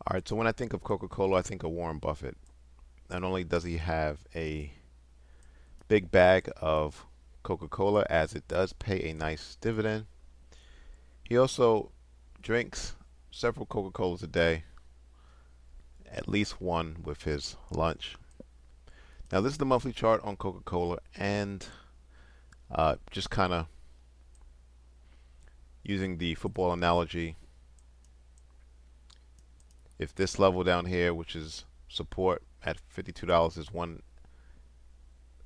All right, so when I think of Coca-Cola, I think of Warren Buffett. Not only does he have a big bag of Coca-Cola, as it does pay a nice dividend, he also drinks several Coca-Colas a day, at least one with his lunch. Now, this is the monthly chart on Coca-Cola, and just kind of using the football analogy, if this level down here, which is support at $52, is one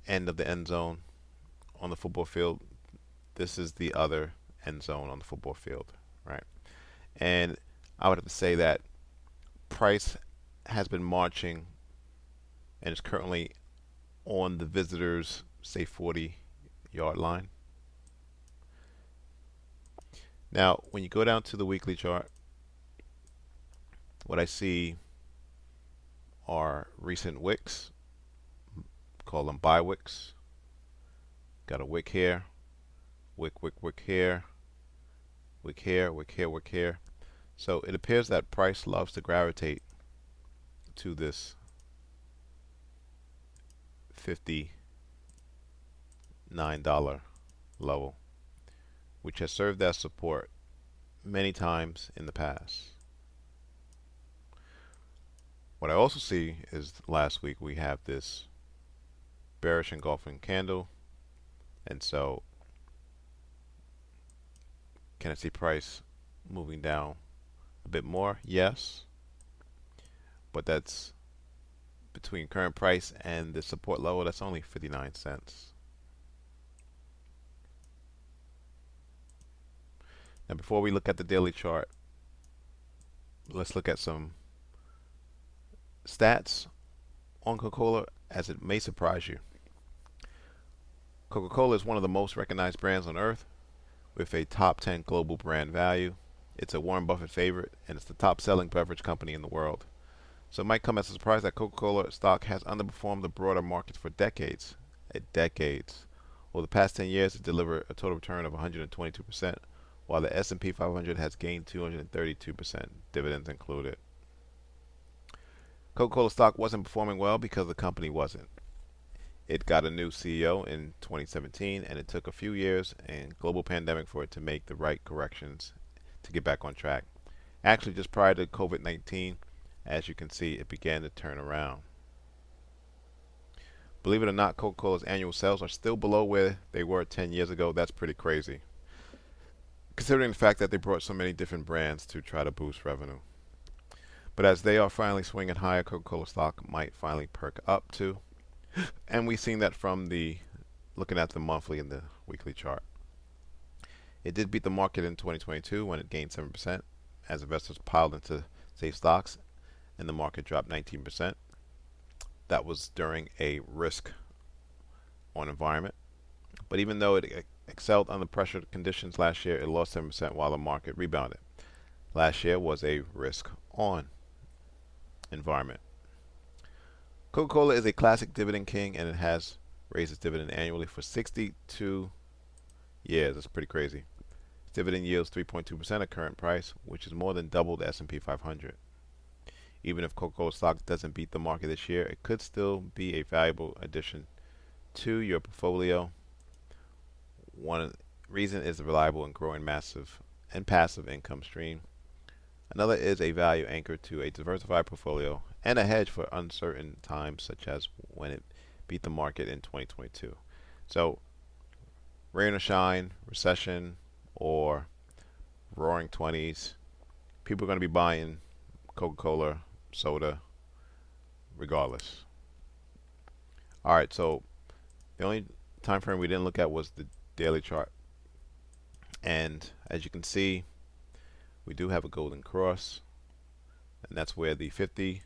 end of the end zone on the football field, this is the other end zone on the football field, right? And I would have to say that price has been marching and is currently on the visitors, say 40-yard line. Now, when you go down to the weekly chart, what I see are recent wicks, call them buy wicks. Got a wick here, wick here, wick here, wick here, wick here. So it appears that price loves to gravitate to this $59 level, which has served as support many times in the past. What I also see is last week we have this bearish engulfing candle, and so can I see price moving down a bit more? Yes, but that's between current price and the support level. That's only 59 cents. Now, before we look at the daily chart, let's look at some stats on Coca-Cola, as it may surprise you. Coca-Cola is one of the most recognized brands on earth with a top 10 global brand value. It's a Warren Buffett favorite, and it's the top selling beverage company in the world. So it might come as a surprise that Coca-Cola stock has underperformed the broader markets for decades. Decades. Over the past 10 years, it delivered a total return of 122%, while the S&P 500 has gained 232%, dividends included. Coca-Cola stock wasn't performing well because the company wasn't. It got a new CEO in 2017, and it took a few years and global pandemic for it to make the right corrections to get back on track. Actually, just prior to COVID-19, as you can see, it began to turn around. Believe it or not, Coca-Cola's annual sales are still below where they were 10 years ago. That's pretty crazy, considering the fact that they brought so many different brands to try to boost revenue. But as they are finally swinging higher, Coca-Cola stock might finally perk up too. And we've seen that from the looking at the monthly and the weekly chart. It did beat the market in 2022 when it gained 7% as investors piled into safe stocks and the market dropped 19%. That was during a risk on environment. But even though it excelled under pressure conditions last year, it lost 7% while the market rebounded. Last year was a risk on environment. Coca-Cola is a classic dividend king, and it has raised its dividend annually for 62 years. That's pretty crazy. Its dividend yields 3.2% at current price, which is more than double the S&P 500. Even if Coca-Cola stock doesn't beat the market this year, it could still be a valuable addition to your portfolio. One reason is the reliable and growing massive and passive income stream. Another is a value anchor to a diversified portfolio and a hedge for uncertain times, such as when it beat the market in 2022. So, rain or shine, recession, or roaring 20s, people are going to be buying Coca-Cola, soda, regardless. All right, so the only time frame we didn't look at was the daily chart. And as you can see, we do have a golden cross, and that's where the 50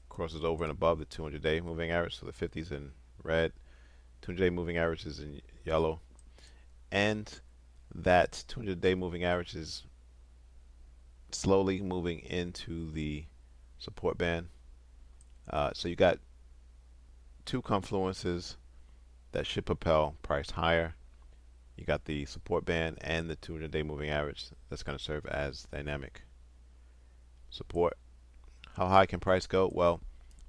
crosses over and above the 200-day moving average. So the 50 is in red, 200-day moving average is in yellow, and that 200-day moving average is slowly moving into the support band. So you got two confluences that should propel price higher. You got the support band and the 200-day moving average that's going to serve as dynamic support. How high can price go? Well,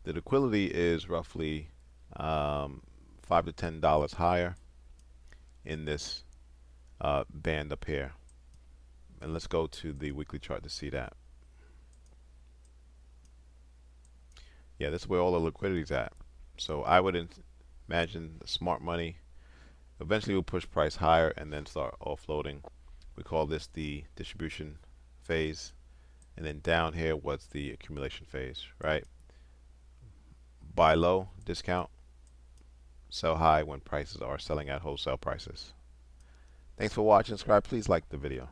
the liquidity is roughly $5 to $10 higher in this band up here. And let's go to the weekly chart to see that. Yeah, this is where all the liquidity is at. So I would imagine the smart money eventually will push price higher and then start offloading. We call this the distribution phase. And then down here, what's the accumulation phase, right? Buy low, discount, sell high when prices are selling at wholesale prices. Thanks for watching. Subscribe. Please like the video.